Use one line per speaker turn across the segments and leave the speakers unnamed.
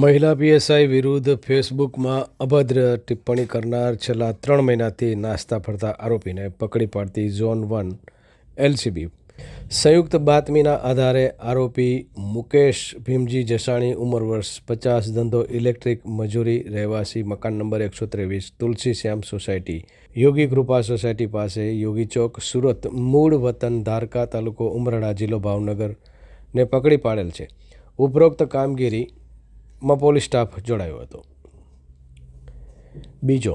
મહિલા પીએસઆઈ વિરુદ્ધ ફેસબુકમાં અભદ્ર ટિપ્પણી કરનાર છેલ્લા 3 મહિનાથી નાસ્તા ફરતા આરોપીને પકડી પાડતી ઝોન 1 એલસીબી સંયુક્ત બાતમીના આધારે આરોપી મુકેશ ભીમજી જસાણી ઉંમર વર્ષ 50 ધંધો ઇલેક્ટ્રિક મજૂરી રહેવાસી મકાન નંબર 123 તુલસી શ્યામ સોસાયટી યોગી કૃપા સોસાયટી પાસે યોગી ચોક સુરત મૂળ વતન ધારકા તાલુકો ઉમરડા જિલ્લો ભાવનગર ને પકડી પાડેલ છે. ઉપરોક્ત કામગીરી માં પોલીસ સ્ટાફ જોડાયો હતો. બીજો,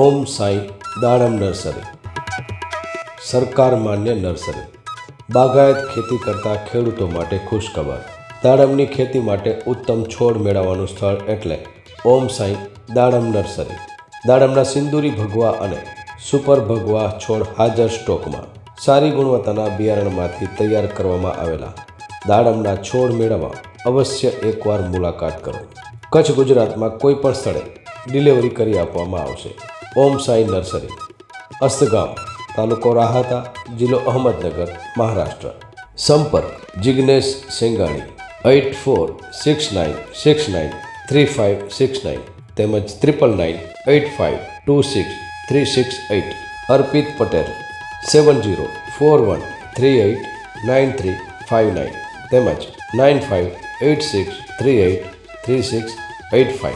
ઓમ સાંઈ દાડમ નર્સરી સરકાર માન્ય નર્સરી બાગાયત ખેતી કરતા ખેડૂતો માટે ખુશખબર. દાડમની ખેતી માટે ઉત્તમ છોડ મેળવવાનું સ્થળ એટલે ઓમ સાંઈ દાડમ નર્સરી. દાડમના સિંદૂરી ભગવા અને સુપર ભગવા છોડ હાજર સ્ટોકમાં. સારી ગુણવત્તાના બિયારણમાંથી તૈયાર કરવામાં આવેલા દાડમના છોડ મેળવવા અવશ્ય એકવાર મુલાકાત કરો. કચ્છ ગુજરાતમાં કોઈ પણ સ્થળે ડિલિવરી કરી આપવામાં આવશે. ઓમ સાંઈ નર્સરી, અસ્તગામ, તાલુકો રાહાતા, જિલ્લો અહમદનગર, મહારાષ્ટ્ર. સંપર્ક જિગ્નેશ સેંગાણી 8469693569 તેમજ 9998526368. અર્પિત પટેલ 7041389359 તેમજ 9586383685.